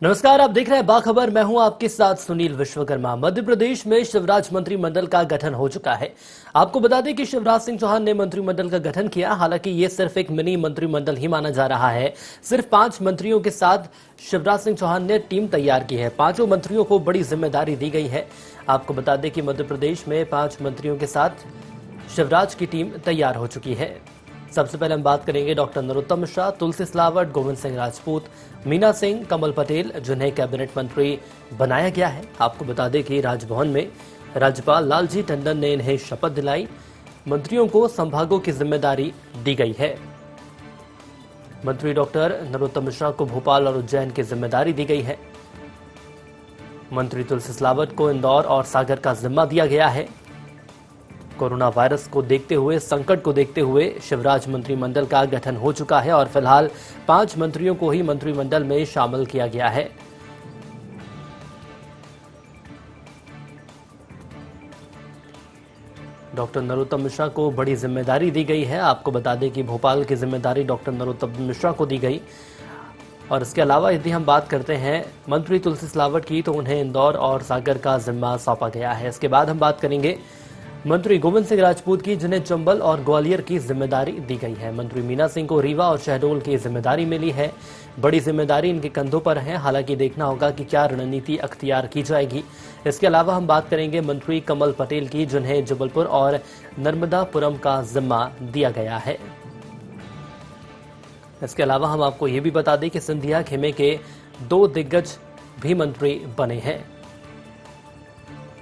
नमस्कार, आप देख रहे हैं बाखबर। मैं हूं आपके साथ सुनील विश्वकर्मा। मध्य प्रदेश में शिवराज मंत्रिमंडल का गठन हो चुका है। आपको बता दें कि शिवराज सिंह चौहान ने मंत्रिमंडल का गठन किया। हालांकि ये सिर्फ एक मिनी मंत्रिमंडल ही माना जा रहा है। सिर्फ 5 मंत्रियों के साथ शिवराज सिंह चौहान ने टीम तैयार की है। 5 मंत्रियों को बड़ी जिम्मेदारी दी गई है। आपको बता दें कि मध्य प्रदेश में 5 मंत्रियों के साथ शिवराज की टीम तैयार हो चुकी है। सबसे पहले हम बात करेंगे डॉक्टर नरोत्तम मिश्रा, तुलसी सिलावट, गोविंद सिंह राजपूत, मीना सिंह, कमल पटेल, जिन्हें कैबिनेट मंत्री बनाया गया है। आपको बता दें कि राजभवन में राज्यपाल लालजी टंडन ने इन्हें शपथ दिलाई। मंत्रियों को संभागों की जिम्मेदारी दी गई है। मंत्री डॉक्टर नरोत्तम मिश्रा को भोपाल और उज्जैन की जिम्मेदारी दी गई है। मंत्री तुलसी सिलावट को इंदौर और सागर का जिम्मा दिया गया है। कोरोना वायरस को देखते हुए, संकट को देखते हुए शिवराज मंत्रिमंडल का गठन हो चुका है और फिलहाल 5 मंत्रियों को ही मंत्रिमंडल में शामिल किया गया है। डॉक्टर नरोत्तम मिश्रा को बड़ी जिम्मेदारी दी गई है। आपको बता दें कि भोपाल की जिम्मेदारी डॉक्टर नरोत्तम मिश्रा को दी गई। और इसके अलावा यदि हम बात करते हैं मंत्री तुलसी सिलावट की, तो उन्हें इंदौर और सागर का जिम्मा सौंपा गया है। इसके बाद हम बात करेंगे मंत्री गोविंद सिंह राजपूत की, जिन्हें चंबल और ग्वालियर की जिम्मेदारी दी गई है। मंत्री मीना सिंह को रीवा और शहडोल की जिम्मेदारी मिली है। बड़ी जिम्मेदारी इनके कंधों पर है। हालांकि देखना होगा कि क्या रणनीति अख्तियार की जाएगी। इसके अलावा हम बात करेंगे मंत्री कमल पटेल की, जिन्हें जबलपुर और नर्मदापुरम का जिम्मा दिया गया है। इसके अलावा हम आपको ये भी बता दें कि सिंधिया खेमे के 2 दिग्गज भी मंत्री बने हैं,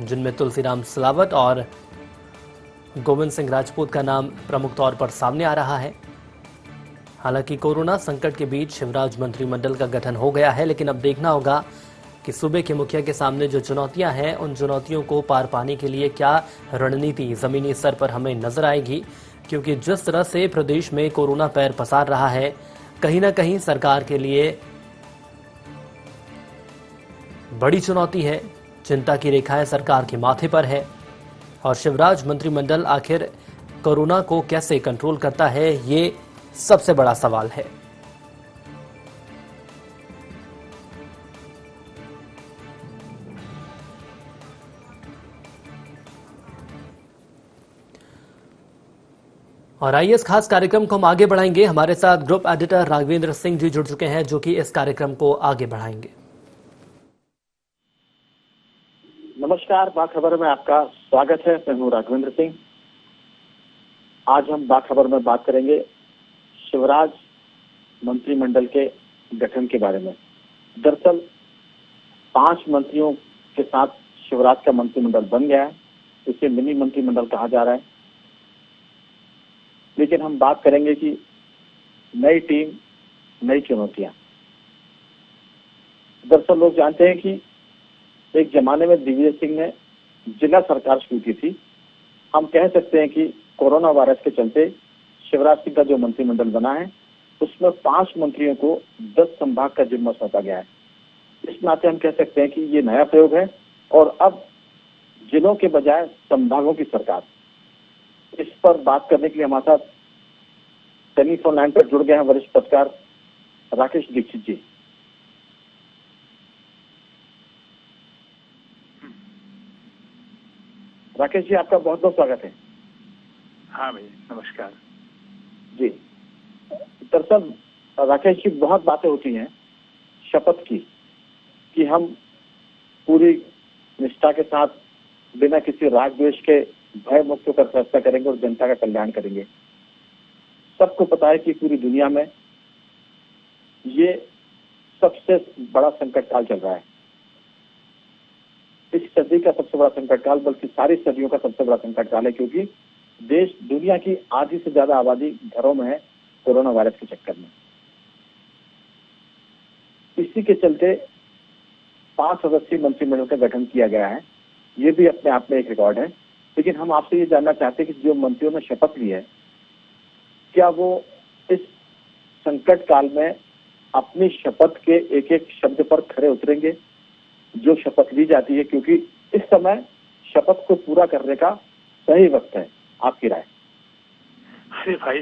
जिनमें तुलसीराम सिलावट और गोविंद सिंह राजपूत का नाम प्रमुख तौर पर सामने आ रहा है। हालांकि कोरोना संकट के बीच शिवराज मंत्रिमंडल का गठन हो गया है, लेकिन अब देखना होगा कि सूबे के मुखिया के सामने जो चुनौतियां हैं, उन चुनौतियों को पार पाने के लिए क्या रणनीति जमीनी स्तर पर हमें नजर आएगी। क्योंकि जिस तरह से प्रदेश में कोरोना पैर पसार रहा है, कहीं ना कहीं सरकार के लिए बड़ी चुनौती है। चिंता की रेखाएं सरकार के माथे पर है और शिवराज मंत्रिमंडल आखिर कोरोना को कैसे कंट्रोल करता है, ये सबसे बड़ा सवाल है। और आइए इस खास कार्यक्रम को हम आगे बढ़ाएंगे। हमारे साथ ग्रुप एडिटर राघवेंद्र सिंह जी जुड़ चुके हैं, जो कि इस कार्यक्रम को आगे बढ़ाएंगे। नमस्कार, बाखबर में आपका स्वागत है। मैं हूं राघवेंद्र सिंह। आज हम बाखबर में बात करेंगे शिवराज मंत्रिमंडल के गठन के बारे में। दरअसल 5 मंत्रियों के साथ शिवराज का मंत्रिमंडल बन गया है। इसे मिनी मंत्रिमंडल कहा जा रहा है। लेकिन हम बात करेंगे कि नई टीम, नई चुनौतियां। दरअसल लोग जानते हैं कि एक जमाने में दिग्विजय सिंह ने जिला सरकार शुरू की थी। हम कह सकते हैं कि कोरोना वायरस के चलते शिवराज सिंह का जो मंत्रिमंडल बना है, उसमें 5 मंत्रियों को 10 संभाग का जिम्मा सौंपा गया है। इस नाते हम कह सकते हैं कि ये नया प्रयोग है और अब जिलों के बजाय संभागों की सरकार। इस पर बात करने के लिए हमारे साथ टेलीफोन लाइन पर जुड़ गए हैं वरिष्ठ पत्रकार राकेश दीक्षित जी। राकेश जी, आपका बहुत बहुत स्वागत है। हाँ भाई, नमस्कार जी। दरअसल राकेश जी, बहुत बातें होती हैं शपथ की कि हम पूरी निष्ठा के साथ बिना किसी राग द्वेष के भय मुक्त होकर फैसला करेंगे और जनता का कल्याण करेंगे। सबको पता है कि पूरी दुनिया में ये सबसे बड़ा संकट काल चल रहा है। इस सदी का सबसे बड़ा संकट काल, बल्कि सारी सदियों का सबसे बड़ा संकट काल है, क्योंकि देश, दुनिया की आधी से ज्यादा आबादी घरों में है कोरोना वायरस के चक्कर में। इसी के चलते 5 सदस्यीय मंत्रिमंडल का गठन किया गया है। ये भी अपने आप में एक रिकॉर्ड है। लेकिन हम आपसे ये जानना चाहते हैं कि जो मंत्रियों ने शपथ ली है, क्या वो इस संकट काल में अपनी शपथ के एक एक शब्द पर खरे उतरेंगे जो शपथ ली जाती है? क्योंकि इस समय शपथ को पूरा करने का सही वक्त है। आपकी राय? अरे भाई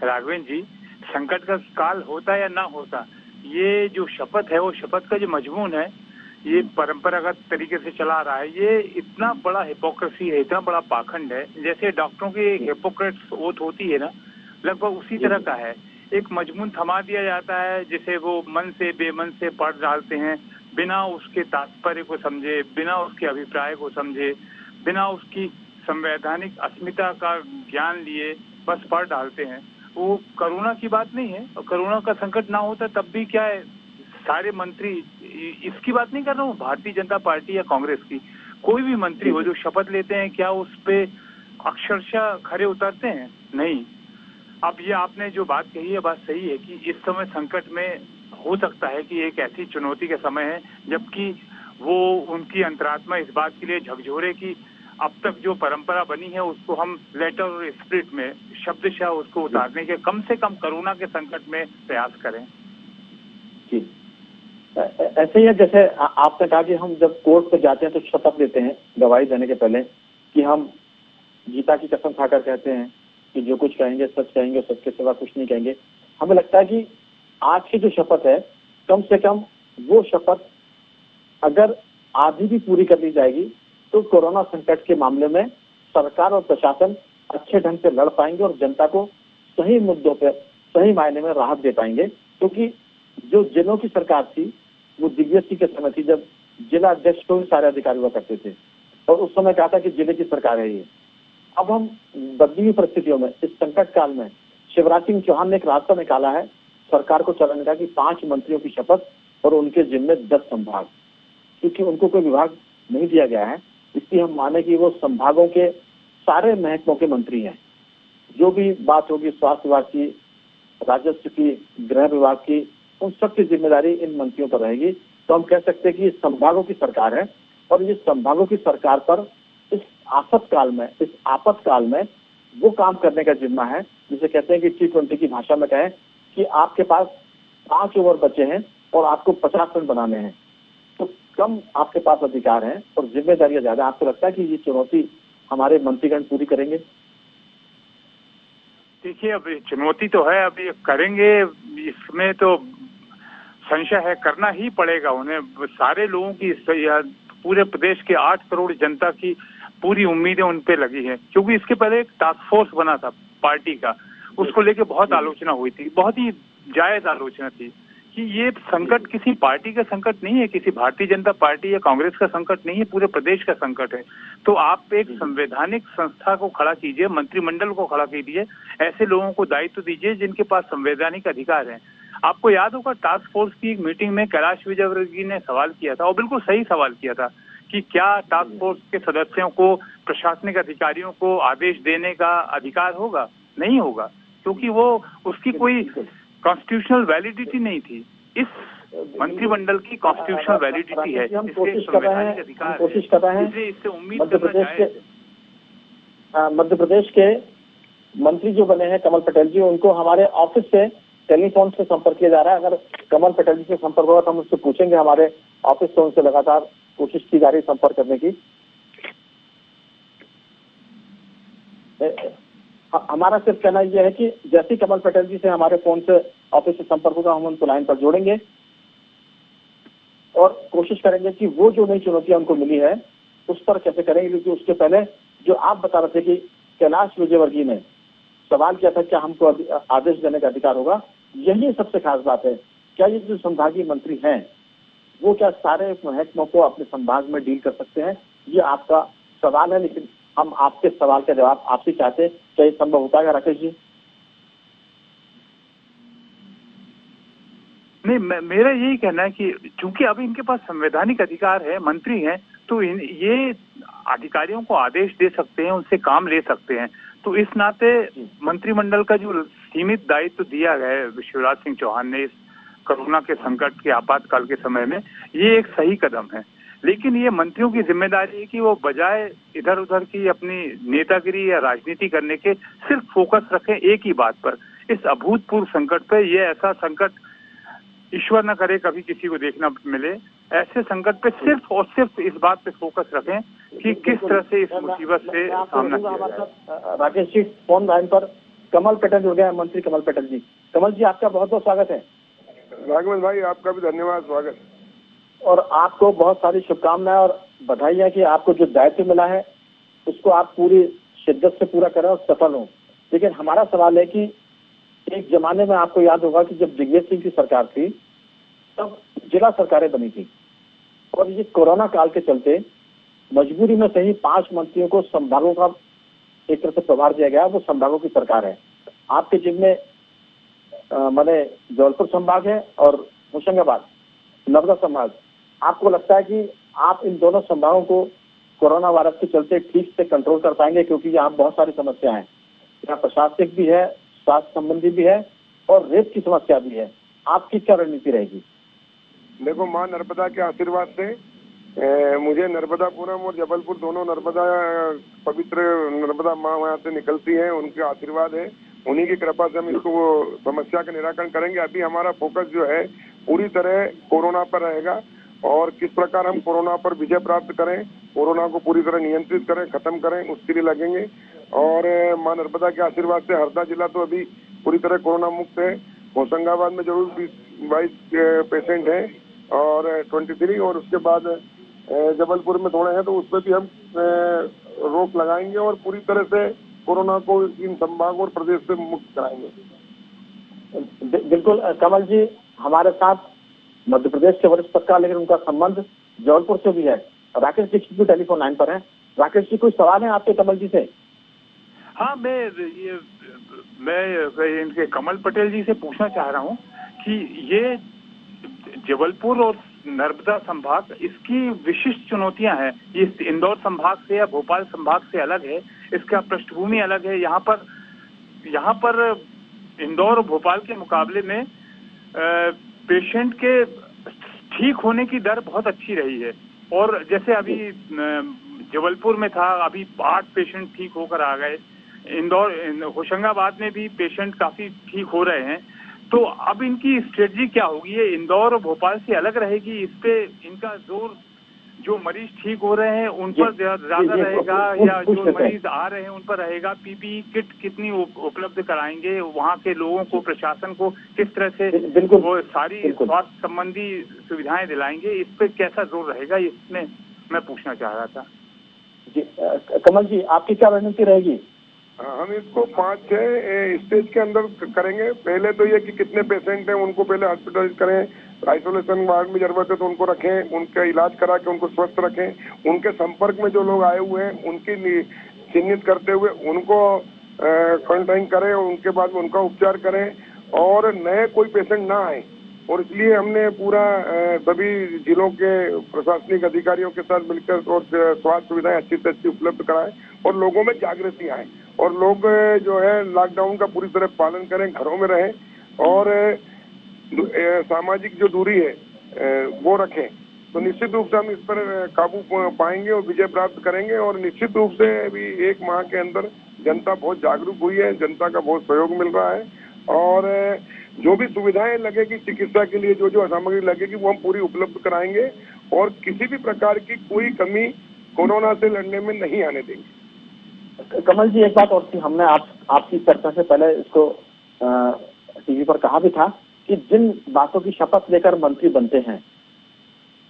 राघवेंद्र जी, संकट का काल होता या ना होता, ये जो शपथ है वो शपथ का जो मजमून है ये परंपरागत तरीके से चला आ रहा है। ये इतना बड़ा हिपोक्रेसी है, इतना बड़ा पाखंड है। जैसे डॉक्टरों की हिपोक्रेट्स ओथ होती है ना, लगभग उसी तरह का है। एक मजमून थमा दिया जाता है जिसे वो मन से बेमन से पढ़ डालते हैं, बिना उसके तात्पर्य को समझे, बिना उसके अभिप्राय को समझे, बिना उसकी संवैधानिक अस्मिता का ज्ञान लिए बस पढ़ डालते हैं। वो कोरोना की बात नहीं है, और कोरोना का संकट ना होता तब भी क्या है, सारे मंत्री, इसकी बात नहीं कर रहा हूँ भारतीय जनता पार्टी या कांग्रेस की, कोई भी मंत्री हो जो शपथ लेते हैं, क्या उस पे अक्षरशः खरे उतरते हैं? नहीं। अब ये आपने जो बात कही है बात सही है कि इस समय संकट में हो सकता है कि एक ऐसी चुनौती का समय है जबकि वो उनकी अंतरात्मा इस बात के लिए झकझोरे कि अब तक जो परंपरा बनी है उसको हम लेटर और स्पिरिट में शब्दशः उसको उतारने के कम से कम कोरोना के संकट में प्रयास करें। जी, ऐसे ही है जैसे आपने कहा कि हम जब कोर्ट पे जाते हैं तो शपथ लेते हैं गवाही देने के पहले कि हम गीता की कसम खाकर कहते हैं कि जो कुछ कहेंगे सच कहेंगे, सच के सिवा कुछ नहीं कहेंगे। हमें लगता है कि आज की जो शपथ है, कम से कम वो शपथ अगर आधी भी पूरी कर ली जाएगी तो कोरोना संकट के मामले में सरकार और प्रशासन अच्छे ढंग से लड़ पाएंगे और जनता को सही मुद्दों पे सही मायने में राहत दे पाएंगे। क्योंकि जो जिलों की सरकार थी वो दिव्य सिंह के समय थी, जब जिला अध्यक्ष को भी सारे अधिकार हुआ करते थे और उस समय कहा था कि जिले की सरकार है ये। अब हम बदली हुई परिस्थितियों में इस संकट काल में शिवराज सिंह चौहान ने एक रास्ता निकाला है सरकार को चलाने का कि 5 मंत्रियों की शपथ और उनके जिम्मे 10 संभाग, क्योंकि उनको कोई विभाग नहीं दिया गया है इसलिए हम माने कि वो संभागों के सारे महकमों के मंत्री हैं। जो भी बात होगी स्वास्थ्य विभाग की, राजस्व की, गृह विभाग की, उन सबकी जिम्मेदारी इन मंत्रियों पर रहेगी। तो हम कह सकते हैं कि संभागों की सरकार है और ये संभागों की सरकार पर इस आपातकाल में वो काम करने का जिम्मा है जिसे कहते हैं कि T20 की भाषा में कहें कि आपके पास 5 ओवर बचे हैं और आपको 50 रन बनाने हैं, तो कम आपके पास अधिकार हैं और जिम्मेदारियां ज्यादा। आपको लगता है कि ये चुनौती हमारे मंत्रीगण पूरी करेंगे? देखिए, अब चुनौती तो है, अब ये करेंगे इसमें तो संशय है, करना ही पड़ेगा उन्हें। सारे लोगों की, पूरे प्रदेश के 8 करोड़ जनता की पूरी उम्मीदें उन पे लगी हैं, क्योंकि इसके पहले एक टास्क फोर्स बना था पार्टी का, उसको लेके बहुत आलोचना हुई थी, बहुत ही जायज आलोचना थी कि ये संकट किसी पार्टी का संकट नहीं है, किसी भारतीय जनता पार्टी या कांग्रेस का संकट नहीं है, पूरे प्रदेश का संकट है। तो आप एक संवैधानिक संस्था को खड़ा कीजिए, मंत्रिमंडल को खड़ा कीजिए, ऐसे लोगों को दायित्व दीजिए जिनके पास संवैधानिक अधिकार है। आपको याद होगा टास्क फोर्स की एक मीटिंग में कैलाश विजयवर्गीय ने सवाल किया था, और बिल्कुल सही सवाल किया था कि क्या टास्क फोर्स के सदस्यों को, प्रशासनिक अधिकारियों को आदेश देने का अधिकार होगा? नहीं होगा, क्योंकि वो उसकी कोई कॉन्स्टिट्यूशनल वैलिडिटी नहीं थी। इस मंत्रिमंडल की कॉन्स्टिट्यूशनल वैलिडिटी है, हम कोशिश कर रहे हैं इससे उम्मीद करना चाहिए। मध्य प्रदेश के मंत्री जो बने हैं कमल पटेल जी, उनको हमारे ऑफिस से टेलीफोन से संपर्क किया जा रहा है। अगर कमल पटेल जी से संपर्क होगा तो हम उससे पूछेंगे। हमारे ऑफिस से उनसे लगातार कोशिश की जा रही है संपर्क करने की। हमारा सिर्फ कहना यह है कि जैसे ही कमल पटेल जी से हमारे फोन से ऑफिस से संपर्क होगा हम उनको लाइन पर जोड़ेंगे और कोशिश करेंगे कि वो जो नई चुनौतियां उनको मिली है उस पर कैसे करेंगे। क्योंकि उसके पहले जो आप बता रहे थे कि कैलाश विजयवर्गीय ने सवाल किया था क्या हमको आदेश देने का अधिकार होगा, यही सबसे खास बात है। क्या ये जो संभागीय मंत्री हैं वो क्या सारे महकमों को अपने संभाग में डील कर सकते हैं? ये आपका सवाल है, लेकिन हम आपके सवाल का जवाब आपसे चाहते हैं। क्या ये संभव हो पाएगा राकेश जी? नहीं, मेरा यही कहना है कि चूंकि अभी इनके पास संवैधानिक अधिकार है, मंत्री हैं, तो ये अधिकारियों को आदेश दे सकते हैं, उनसे काम ले सकते हैं। तो इस नाते मंत्रिमंडल का जो सीमित दायित्व दिया गया है शिवराज सिंह चौहान ने इस कोरोना के संकट के आपातकाल के समय में, ये एक सही कदम है। लेकिन ये मंत्रियों की जिम्मेदारी है कि वो बजाय इधर उधर की अपनी नेतागिरी या राजनीति करने के सिर्फ फोकस रखें एक ही बात पर, इस अभूतपूर्व संकट पर। ये ऐसा संकट ईश्वर न करे कभी किसी को देखना मिले, ऐसे संकट पे सिर्फ और सिर्फ इस बात पे फोकस रखें कि किस तरह से इस मुसीबत से सामना किया जाए। राकेश जी फोन लाइन पर कमल पटेल जुड़ गए हैं, मंत्री कमल पटेल जी। कमल जी आपका बहुत बहुत स्वागत है। राघवन भाई, आपका भी धन्यवाद, स्वागत। और आपको बहुत सारी शुभकामनाएं और बधाई है कि आपको जो दायित्व मिला है उसको आप पूरी शिद्दत से पूरा करें और सफल हों। लेकिन हमारा सवाल है कि एक जमाने में आपको याद होगा कि जब दिग्विजय सिंह की सरकार थी तब जिला सरकारें बनी थी और ये कोरोना काल के चलते मजबूरी में सही 5 मंत्रियों को संभागों का एक तरह से प्रभार दिया गया। वो संभागों की सरकार है। आपके जिम्मे माने जबलपुर संभाग है और होशंगाबाद नर्मदा संभाग। आपको लगता है कि आप इन दोनों संभागों को कोरोना वायरस के चलते ठीक से कंट्रोल कर पाएंगे? क्योंकि यहाँ बहुत सारी समस्या है, यहाँ प्रशासनिक भी है, स्वास्थ्य संबंधी भी है और रेप की समस्या भी है। आपकी क्या रणनीति रहेगी? देखो, माँ नर्मदा के आशीर्वाद से मुझे नर्मदापुरम और जबलपुर दोनों नर्मदा, पवित्र नर्मदा माँ वहाँ से निकलती है, उनके आशीर्वाद है। उन्हीं की कृपा से हम इसको समस्या का निराकरण करेंगे। अभी हमारा फोकस जो है पूरी तरह कोरोना पर रहेगा और किस प्रकार हम कोरोना पर विजय प्राप्त करें, कोरोना को पूरी तरह नियंत्रित करें, खत्म करें, उसके लिए लगेंगे। और माँ नर्मदा के आशीर्वाद से हरदा जिला तो अभी पूरी तरह कोरोना मुक्त है। होशंगाबाद में जरूर 20-22 पेशेंट हैं और 23, और उसके बाद जबलपुर में थोड़े हैं, तो उस पर भी हम रोक लगाएंगे और पूरी तरह से कोरोना को इन संभागों और प्रदेश से मुक्त कराएंगे। बिल्कुल कमल जी, हमारे साथ मध्य प्रदेश के वरिष्ठ पत्रकार, लेकिन उनका संबंध जबलपुर से भी है। राकेश दीक्षित भी टेलीफोन लाइन पर है। राकेश जी, कोई सवाल है आपके कमल जी से? हाँ, मैं इनके कमल पटेल जी से पूछना चाह रहा हूँ कि ये जबलपुर और नर्मदा संभाग, इसकी विशिष्ट चुनौतियां हैं। ये इंदौर संभाग से या भोपाल संभाग से अलग है, इसका पृष्ठभूमि अलग है। यहाँ पर इंदौर और भोपाल के मुकाबले में पेशेंट के ठीक होने की दर बहुत अच्छी रही है। और जैसे अभी जबलपुर में था, अभी 8 पेशेंट ठीक होकर आ गए। होशंगाबाद में भी पेशेंट काफी ठीक हो रहे हैं। तो अब इनकी स्ट्रेटजी क्या होगी? ये इंदौर और भोपाल से अलग रहेगी? इस पे इनका जोर जो मरीज ठीक हो रहे हैं उन पर ज्यादा रहेगा या जो मरीज आ रहे हैं उन पर रहेगा? पीपीई किट कितनी उपलब्ध कराएंगे वहाँ के लोगों को, प्रशासन को किस तरह से वो सारी स्वास्थ्य संबंधी सुविधाएं दिलाएंगे? इस पे कैसा जोर रहेगा, इसमें मैं पूछना चाह रहा था। जी कमल जी, आपकी क्या रणनीति रहेगी? हम इसको 5-6 स्टेज के अंदर करेंगे। पहले तो ये कि कितने पेशेंट हैं उनको पहले हॉस्पिटलाइज करें, आइसोलेशन वार्ड में जरूरत है तो उनको रखें, उनका इलाज करा के उनको स्वस्थ रखें। उनके संपर्क में जो लोग आए हुए हैं उनकी चिन्हित करते हुए उनको क्वारंटाइन करें और उनके बाद में उनका उपचार करें और नए कोई पेशेंट ना आए। और इसलिए हमने पूरा सभी जिलों के प्रशासनिक अधिकारियों के साथ मिलकर और स्वास्थ्य सुविधाएं अच्छी से अच्छी उपलब्ध कराएं और लोगों में जागृति आए और लोग जो है लॉकडाउन का पूरी तरह पालन करें, घरों में रहें और सामाजिक जो दूरी है वो रखें। तो निश्चित रूप से हम इस पर काबू पाएंगे और विजय प्राप्त करेंगे। और निश्चित रूप से अभी 1 माह के अंदर जनता बहुत जागरूक हुई है, जनता का बहुत सहयोग मिल रहा है और जो भी सुविधाएं लगेगी चिकित्सा के लिए, जो सामग्री लगेगी वो हम पूरी उपलब्ध कराएंगे और किसी भी प्रकार की कोई कमी कोरोना से लड़ने में नहीं आने देंगे। कमल जी, एक बात और थी, हमने आपकी चर्चा से पहले इसको टीवी पर कहा भी था कि जिन बातों की शपथ लेकर मंत्री बनते हैं,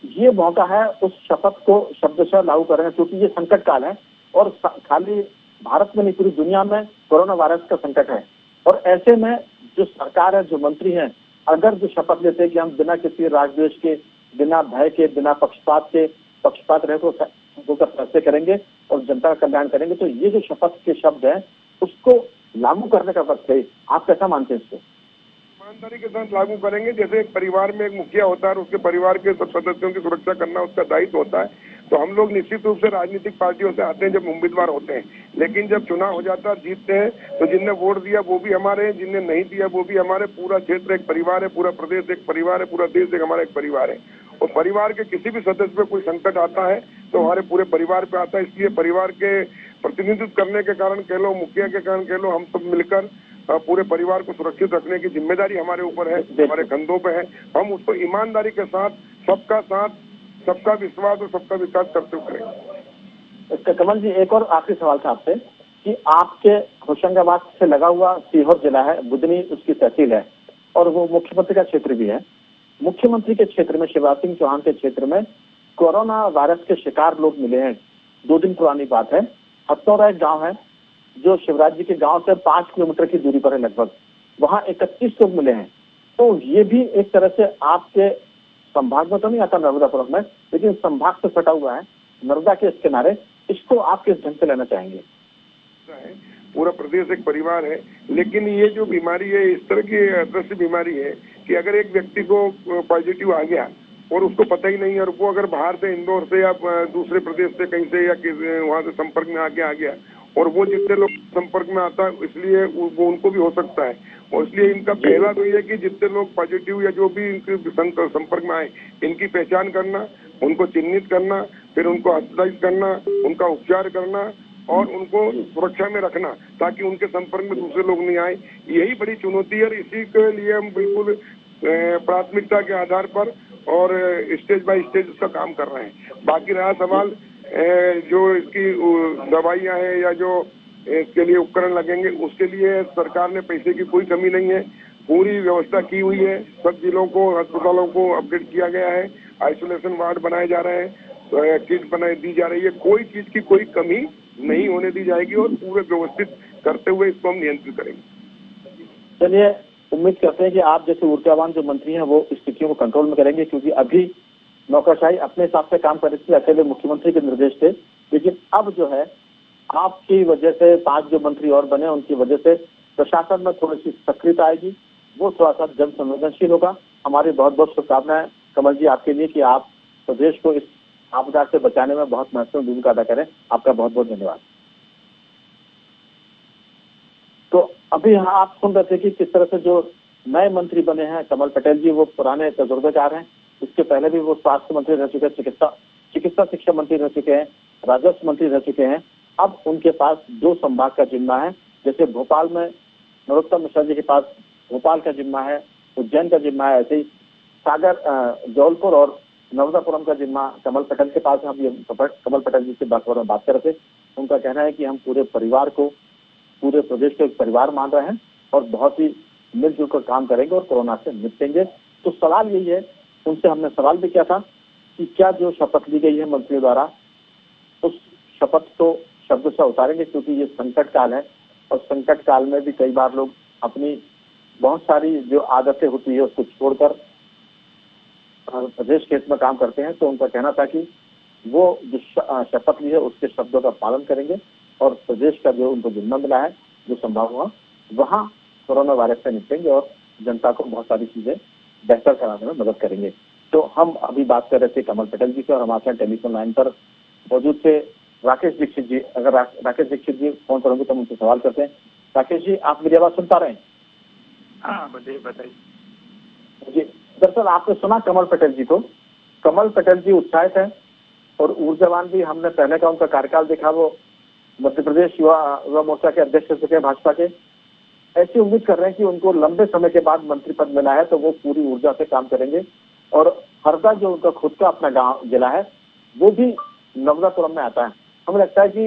ये मौका है उस शपथ को शब्दशः लागू करें, क्योंकि ये संकट काल है और खाली भारत में नहीं पूरी दुनिया में कोरोना वायरस का संकट है। और ऐसे में जो सरकार है, जो मंत्री हैं, अगर जो शपथ लेते हैं कि हम बिना किसी राजद्वेष के, बिना भय के, बिना पक्षपात रहे तो फैसले करेंगे और जनता का कल्याण करेंगे, तो ये जो शपथ के शब्द हैं उसको लागू करने का वक्त है। आप कैसा मानते हैं इसको? ईमानदारी के साथ लागू करेंगे। जैसे एक परिवार में एक मुखिया होता है और उसके परिवार के सब सदस्यों की सुरक्षा करना उसका दायित्व होता है, तो हम लोग निश्चित रूप से राजनीतिक पार्टियों से आते हैं जब उम्मीदवार होते हैं, लेकिन जब चुनाव हो जाता है, जीतते हैं, तो जिनने वोट दिया वो भी हमारे हैं, जिनने नहीं दिया वो भी हमारे। पूरा क्षेत्र एक परिवार है, पूरा प्रदेश एक परिवार है, पूरा देश एक हमारा एक परिवार है। और परिवार के किसी भी सदस्य पे कोई संकट आता है तो हमारे पूरे परिवार पे आता है। इसलिए परिवार के प्रतिनिधित्व करने के कारण कह लो, मुखिया के कारण कह लो, हम सब मिलकर पूरे परिवार को सुरक्षित रखने की जिम्मेदारी हमारे ऊपर है, हमारे कंधों पे है। हम उसको ईमानदारी के साथ, सबका साथ, सबका विश्वास और सबका विकास करते हुए करेंगे। कमल जी, एक और आखिरी सवाल था आपसे कि आपके होशंगाबाद से लगा हुआ सीहोर जिला है, बुधनी उसकी तहसील है और वो मुख्यमंत्री का क्षेत्र भी है। मुख्यमंत्री के क्षेत्र में, शिवराज सिंह चौहान के क्षेत्र में कोरोना वायरस के शिकार लोग मिले हैं। 2 दिन पुरानी बात है। हथनौरा एक गांव है जो शिवराज जी के गांव से 5 किलोमीटर की दूरी पर है लगभग। वहां 31 लोग मिले हैं। तो ये भी एक तरह से आपके संभाग में तो नहीं आता, नर्मदापुरम में, लेकिन संभाग से सटा हुआ है, नर्मदा के इस किनारे। इसको आप किस ढंग से लेना चाहेंगे? पूरा प्रदेश एक परिवार है, लेकिन ये जो बीमारी है इस तरह की अदृश्य बीमारी है कि अगर एक व्यक्ति को पॉजिटिव आ गया और उसको पता ही नहीं, और वो अगर बाहर से, इंदौर से या दूसरे प्रदेश से कहीं से या वहां से संपर्क में आके आ गया, और वो जितने लोग संपर्क में आता है इसलिए वो उनको भी हो सकता है। और इसलिए इनका पहला तो ये कि जितने लोग पॉजिटिव या जो भी इनके संपर्क में आए, इनकी पहचान करना, उनको चिन्हित करना, फिर उनको हॉस्पिटलाइज करना, उनका उपचार करना और उनको सुरक्षा में रखना, ताकि उनके संपर्क में दूसरे लोग नहीं आए। यही बड़ी चुनौती है और इसी के लिए हम बिल्कुल प्राथमिकता के आधार पर और स्टेज बाय स्टेज उसका काम कर रहे हैं। बाकी रहा सवाल जो इसकी दवाइयां हैं या जो इसके लिए उपकरण लगेंगे, उसके लिए सरकार ने पैसे की कोई कमी नहीं है, पूरी व्यवस्था की हुई है। सब जिलों को, अस्पतालों को अपडेट किया गया है, आइसोलेशन वार्ड बनाए जा रहे हैं, किट बनाई दी जा रही है, कोई चीज की कोई कमी नहीं होने दी जाएगी और पूरे व्यवस्थित करते हुए इसको हम नियंत्रित करेंगे। चलिए, उम्मीद करते हैं कि आप जैसे ऊर्जावान जो मंत्री हैं वो स्थितियों को कंट्रोल में करेंगे, क्योंकि अभी नौकरशाही अपने हिसाब से काम कर रही थी, अकेले मुख्यमंत्री के निर्देश थे। लेकिन अब जो है आपकी वजह से 5 जो मंत्री और बने, उनकी वजह से प्रशासन में थोड़ी सी सक्रियता आएगी, वो थोड़ा सा जन संवेदनशील होगा। हमारी बहुत बहुत शुभकामनाएं कमल जी आपके लिए कि आप प्रदेश को इस आपदा से बचाने में बहुत महत्वपूर्ण भूमिका अदा करें। आपका बहुत बहुत धन्यवाद। तो अभी यहाँ आप सुन रहे थे कि किस तरह से जो नए मंत्री बने हैं कमल पटेल जी, वो पुराने तजुर्बेकार हैं। इसके पहले भी वो स्वास्थ्य मंत्री रह चुके हैं, चिकित्सा शिक्षा मंत्री रह चुके हैं, राजस्व मंत्री रह चुके हैं। अब उनके पास 2 संभाग का जिम्मा है। जैसे भोपाल में नरोत्तम मिश्रा जी के पास भोपाल का जिम्मा है, उज्जैन का जिम्मा है, ऐसे ही सागर, जौलपुर और नर्मदापुरम का जिम्मा कमल पटेल के पास है। हम ये कमल पटेल जी से बात कर रहे थे। उनका कहना है कि हम पूरे परिवार को, पूरे प्रदेश को एक परिवार मान रहे हैं और बहुत ही मिलजुल कर काम करेंगे और कोरोना से निपटेंगे। तो सवाल यही है, उनसे हमने सवाल भी किया था कि क्या जो शपथ ली गई है मंत्रियों द्वारा, उस शपथ को शब्द से उतारेंगे, क्योंकि ये संकट काल है और संकट काल में भी कई बार लोग अपनी बहुत सारी जो आदतें होती है उसको छोड़कर प्रदेश के हित में काम करते हैं। तो उनका कहना था कि वो जो शपथ ली है उसके शब्दों का पालन करेंगे और प्रदेश का जो उनको जिम्मा मिला है, जो संभव हुआ वहाँ कोरोना वायरस से निपटेंगे और जनता को बहुत सारी चीजें बेहतर कराने में मदद करेंगे। तो हम अभी बात कर रहे थे कमल पटेल जी से और हमारे साथ टेलीफोन लाइन पर मौजूद थे राकेश दीक्षित जी। अगर राकेश दीक्षित जी फोन पर होंगे तो हम उनसे सवाल करते हैं। राकेश जी, आप मेरी आवाज सुन पा रहे हैं? हाँ, बताइए जी। दरअसल आपने सुना कमल पटेल जी को। कमल पटेल जी उत्साहित है और ऊर्जावान भी। हमने पहले का उनका कार्यकाल देखा, वो मध्य प्रदेश युवा मोर्चा के अध्यक्ष रह चुके हैं भाजपा के। ऐसी उम्मीद कर रहे हैं कि उनको लंबे समय के बाद मंत्री पद मिला है तो वो पूरी ऊर्जा से काम करेंगे। और हरदा जो उनका खुद का अपना गांव जिला है वो भी नर्मदापुरम में आता है। हमें लगता है कि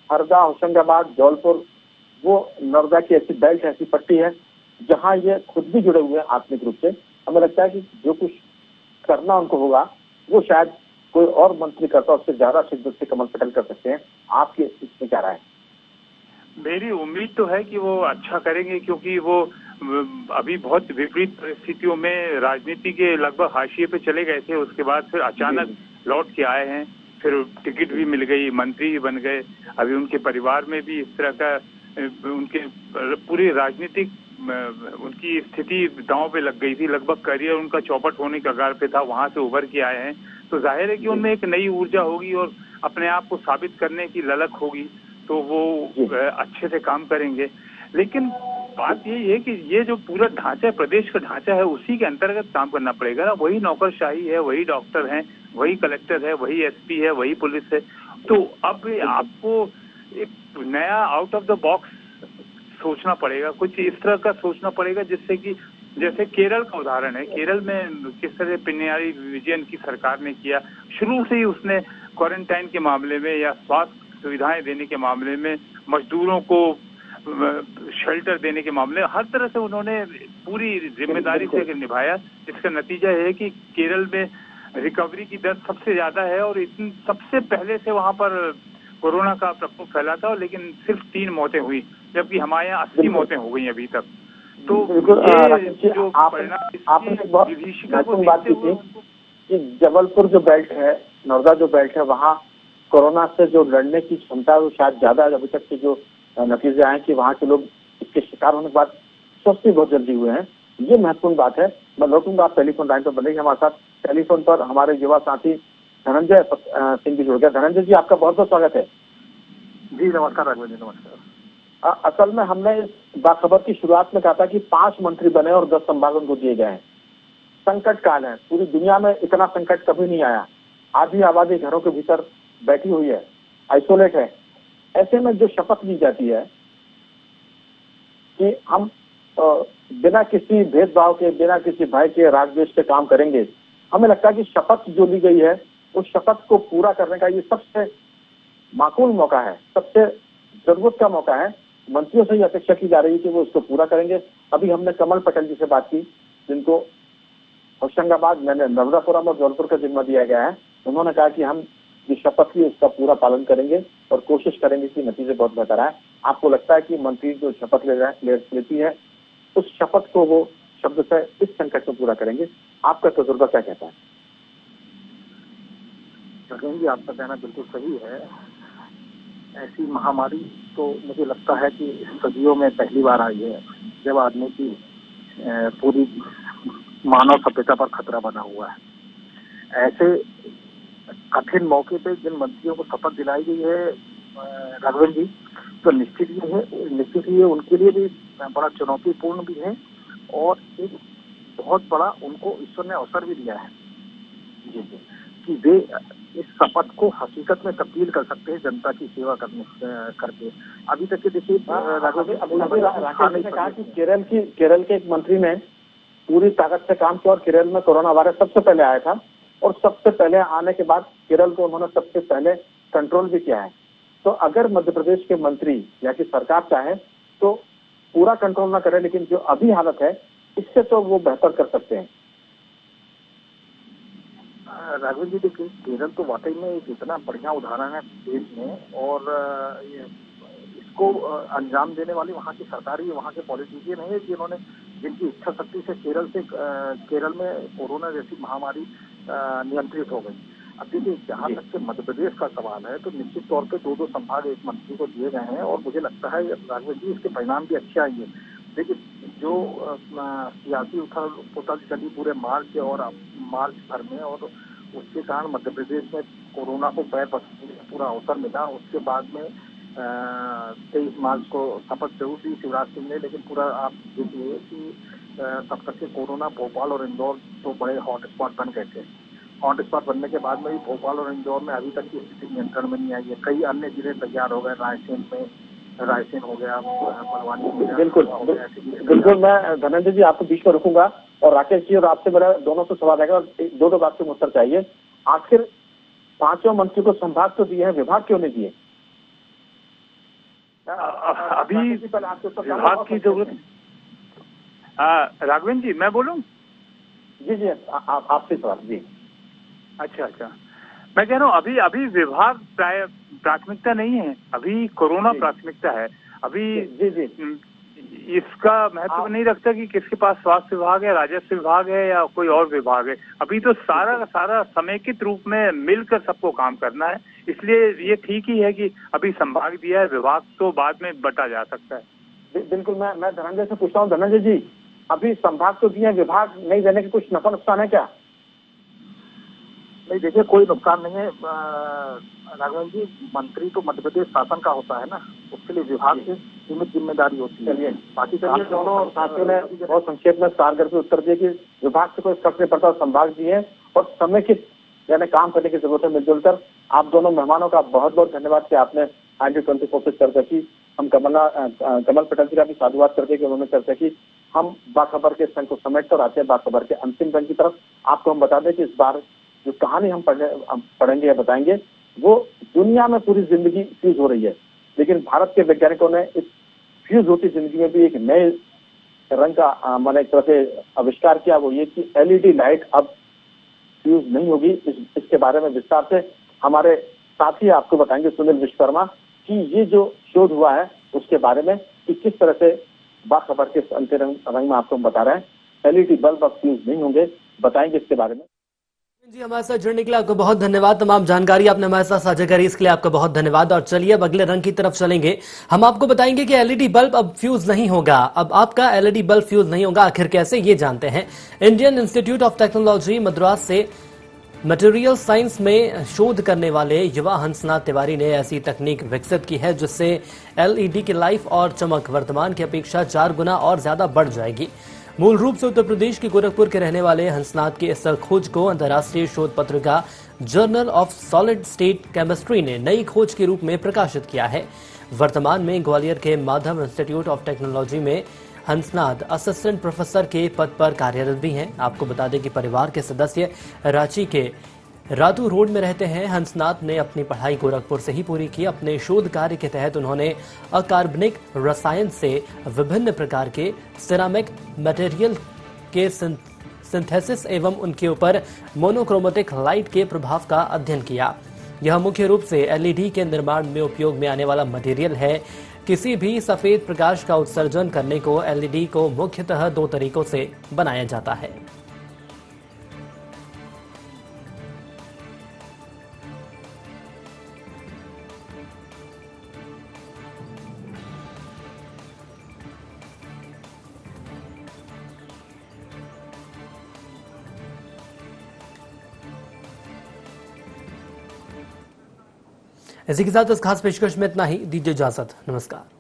हरदा, होशंगाबाद, जौलपुर वो नर्मदा की ऐसी बेल्ट, ऐसी पट्टी है जहाँ ये खुद भी जुड़े हुए हैं आत्मिक रूप से। हमें लगता है कि जो कुछ करना उनको होगा वो शायद कोई और मंत्री करता उससे ज्यादा शिद्दत से कमल पटेल कर सकते हैं। आपके इसमें क्या राय है? मेरी उम्मीद तो है कि वो अच्छा करेंगे, क्योंकि वो अभी बहुत विपरीत परिस्थितियों में राजनीति के लगभग हाशिए पे चले गए थे। उसके बाद फिर अचानक लौट के आए हैं, फिर टिकट भी मिल गई, मंत्री भी बन गए। अभी उनके परिवार में भी इस तरह का, उनके पूरी राजनीतिक उनकी स्थिति दांव पे लग गई थी। लगभग करियर उनका चौपट होने के कगार पे था, वहां से उभर के आए हैं। तो जाहिर है कि उनमें एक नई ऊर्जा होगी और अपने आप को साबित करने की ललक होगी, तो वो अच्छे से काम करेंगे। लेकिन बात यही है कि ये जो पूरा ढांचा, प्रदेश का ढांचा है, उसी के अंतर्गत काम करना पड़ेगा ना। वही नौकरशाही है, वही डॉक्टर हैं, वही कलेक्टर है, वही एसपी है, वही पुलिस है। तो अब आपको एक नया आउट ऑफ द बॉक्स सोचना पड़ेगा, कुछ इस तरह का सोचना पड़ेगा जिससे कि, जैसे केरल का उदाहरण है, केरल में किस तरह पिनराई विजयन की सरकार ने किया। शुरू से ही उसने क्वारंटाइन के मामले में या स्वास्थ्य सुविधाएं देने के मामले में मजदूरों को शेल्टर देने के मामले, हर तरह से उन्होंने पूरी जिम्मेदारी से निभाया। इसका नतीजा है कि केरल में रिकवरी की दर सबसे ज्यादा है और सबसे पहले से वहां पर कोरोना का प्रकोप फैला था, लेकिन सिर्फ 3 मौतें हुई, जबकि हमारे यहाँ 80 मौतें हो गई अभी तक। तो ये जो आपने बहुत महत्वपूर्ण बात की थी कि जबलपुर जो बेल्ट है, नर्मदा जो बेल्ट है, वहाँ कोरोना से जो लड़ने की क्षमता है वो शायद ज्यादा है। अभी तक के जो नतीजे आए कि वहाँ के लोग इसके शिकार होने के बाद स्वस्थ भी बहुत जल्दी हुए हैं। ये महत्वपूर्ण बात है। मैं लौटूंगा, आप टेलीफोन लाइन पर बनेंगे हमारे साथ। टेलीफोन पर हमारे युवा साथी धनंजय सिंह भी जुड़ गए। धनंजय जी, आपका बहुत बहुत स्वागत है। जी नमस्कार राघवेंद्र जी, नमस्कार। असल में हमने इस बाखबर की शुरुआत में कहा था कि 5 मंत्री बने और 10 संभाग उनको दिए गए हैं। संकट काल है, पूरी दुनिया में इतना संकट कभी नहीं आया। आधी आबादी घरों के भीतर बैठी हुई है, आइसोलेट है। ऐसे में जो शपथ ली जाती है कि हम बिना किसी भेदभाव के, बिना किसी भय के, राजद्वेष के काम करेंगे, हमें लगता है कि शपथ जो ली गई है उस शपथ को पूरा करने का ये सबसे माकूल मौका है, सबसे जरूरत का मौका है। मंत्रियों से ये अपेक्षा की जा रही है कि वो इसको पूरा करेंगे। अभी हमने कमल पटेल जी से बात की, जिनको होशंगाबाद, मैंने नर्मदापुरम और जबलपुर का जिम्मा दिया गया है। उन्होंने कहा कि हम जो शपथ ली उसका पूरा पालन करेंगे और कोशिश करेंगे कि नतीजे बहुत बेहतर आए। आपको लगता है कि मंत्री जो शपथ लेती है उस शपथ को वो शब्द से इस संकट में पूरा करेंगे? आपका तजुर्बा क्या कहता है? जी, आपका कहना बिल्कुल सही है। ऐसी महामारी तो मुझे लगता है कि सदियों में पहली बार आई है जब आदमी की पूरी मानव सभ्यता पर खतरा बना हुआ है। ऐसे कठिन मौके पे जिन मंत्रियों को शपथ दिलाई गई है राघवेंद्र जी, तो निश्चित ही उनके लिए भी बड़ा चुनौतीपूर्ण भी है और एक बहुत बड़ा उनको ईश्वर ने अवसर भी दिया है कि वे इस शपथ को हकीकत में तब्दील कर सकते हैं जनता की सेवा करके। अभी तक के देखिए राकेश ने कहा कि केरल के एक मंत्री ने पूरी ताकत से काम किया और केरल में कोरोना वायरस सबसे पहले आया था और सबसे पहले आने के बाद केरल को उन्होंने सबसे पहले कंट्रोल भी किया है। तो अगर मध्य प्रदेश के मंत्री या कि सरकार चाहे तो पूरा कंट्रोल ना करे, लेकिन जो अभी हालत है इससे तो वो बेहतर कर सकते हैं। राघवेंद्र जी देखिए, केरल तो वाकई में एक इतना बढ़िया उदाहरण है देश में और इसको अंजाम देने वाली वहाँ की सरकार ही, वहाँ के पॉलिटिशियन है जिन्होंने, जिनकी इच्छा शक्ति से केरल में कोरोना जैसी महामारी नियंत्रित हो गई। अब देखिए, जहाँ तक के मध्य प्रदेश का सवाल है तो निश्चित तौर पे 2 संभाग एक मंत्री को दिए गए हैं और मुझे लगता है राघवेंद्र जी इसके परिणाम भी अच्छे आएंगे। देखिए, जो सियासी उथल पुथल चली पूरे मार्च भर में और उसके कारण मध्य प्रदेश में कोरोना को पैर पकड़ने का पूरा अवसर मिला। उसके बाद में 23 मार्च को शपथ जरूर दी शिवराज सिंह ने, लेकिन पूरा आप देखिए कि तब तक के कोरोना भोपाल और इंदौर तो बड़े हॉटस्पॉट बन गए थे। हॉटस्पॉट बनने के बाद में भी भोपाल और इंदौर में अभी तक की स्थिति नियंत्रण में नहीं आई है। कई अन्य जिले तैयार हो गए, रायसेन हो गया, बड़वानी हो गया। बिल्कुल मैं धनंजय जी आपको बीच में रुकूंगा और राकेश जी और आपसे मेरा दोनों से सवाल आएगा और 2 बात के उत्तर चाहिए। आखिर 5 मंत्री को संभाग तो दिए हैं, विभाग क्यों नहीं दिए? अभी विभाग की जरूरत। राघवेंद्र जी मैं बोलूं? जी आपसे सवाल। जी अच्छा, मैं कह रहा हूँ अभी विभाग प्राथमिकता नहीं है, अभी कोरोना प्राथमिकता है। अभी जी इसका महत्व नहीं रखता कि किसके पास स्वास्थ्य विभाग है, राजस्व विभाग है या कोई और विभाग है। अभी तो सारा समेकित रूप में मिलकर सबको काम करना है। इसलिए ये ठीक ही है कि अभी संभाग दिया है, विभाग तो बाद में बटा जा सकता है। बिल्कुल मैं धनंजय से पूछता हूँ। धनंजय जी, अभी संभाग तो दिए, विभाग नहीं देने के कुछ नफा नुकसान है क्या? नहीं देखिए, कोई नुकसान नहीं है राघवेंद्र जी। मंत्री तो मध्य प्रदेश शासन का होता है ना, उसके लिए विभाग की सीमित जिम्मेदारी होती है। चलिए बाकी दोनों साथियों ने बहुत संक्षेप में सारगर पे उत्तर दिया कि विभाग से कोई फर्क नहीं पड़ता, संभाग दिए और समेकित यानी काम करने की जरूरत है मिलजुल कर। आप दोनों मेहमानों का बहुत बहुत धन्यवाद कि आपने IND24 से चर्चा की। हम कमल पटेल जी का भी साधुवाद करते कि उन्होंने चर्चा की। हम बाखबर के संघ को समेट कर आते हैं बाखबर के अंतिम रंग की तरफ। आपको हम बता दें कि इस बार जो कहानी हम पढ़ेंगे या बताएंगे वो दुनिया में पूरी जिंदगी फ्यूज हो रही है, लेकिन भारत के वैज्ञानिकों ने इस फ्यूज होती जिंदगी में भी एक नए रंग का मैंने एक तरह से आविष्कार किया, वो ये कि एलईडी लाइट अब फ्यूज नहीं होगी। इसके बारे में विस्तार से हमारे साथी आपको बताएंगे, सुनील विश्वकर्मा, कि ये जो शोध हुआ है उसके बारे में कि किस तरह से बाखबर के अंतरंग रंग में आपको हम बता रहे हैं एलईडी बल्ब अब फ्यूज नहीं होंगे, बताएंगे इसके बारे में। जी, हमारे साथ जुड़ने के लिए आपको बहुत धन्यवाद। तमाम जानकारी आपने हमारे साथ साझा करी, इसके लिए आपका बहुत धन्यवाद। और चलिए अब अगले रंग की तरफ चलेंगे। हम आपको बताएंगे कि एलईडी बल्ब अब फ्यूज नहीं होगा। अब आपका एलईडी बल्ब फ्यूज नहीं होगा, आखिर कैसे, ये जानते हैं। Indian institute of technology Madras से मटेरियल साइंस में शोध करने वाले युवा हंसनाथ तिवारी ने ऐसी तकनीक विकसित की है जिससे एलईडी की लाइफ और चमक वर्तमान की अपेक्षा 4 गुना और ज्यादा बढ़ जाएगी। मूल रूप से उत्तर प्रदेश के गोरखपुर के रहने वाले हंसनाथ की इस खोज को अंतर्राष्ट्रीय शोध पत्रिका journal of solid state chemistry ने नई खोज के रूप में प्रकाशित किया है। वर्तमान में ग्वालियर के माधव इंस्टीट्यूट ऑफ टेक्नोलॉजी में हंसनाथ असिस्टेंट प्रोफेसर के पद पर कार्यरत भी हैं। आपको बता दें कि परिवार के सदस्य रांची के रातू रोड में रहते हैं। हंसनाथ ने अपनी पढ़ाई गोरखपुर से ही पूरी की। अपने शोध कार्य के तहत उन्होंने अकार्बनिक रसायन से विभिन्न प्रकार के सिरामिक मटेरियल के सिंथेसिस एवं उनके ऊपर मोनोक्रोमेटिक लाइट के प्रभाव का अध्ययन किया। यह मुख्य रूप से एलईडी के निर्माण में उपयोग में आने वाला मटेरियल है। किसी भी सफेद प्रकाश का उत्सर्जन करने को एलईडी को मुख्यतः 2 तरीकों से बनाया जाता है। इसी के साथ इस खास पेशकश में इतना ही। दीजिए इजाजत, नमस्कार।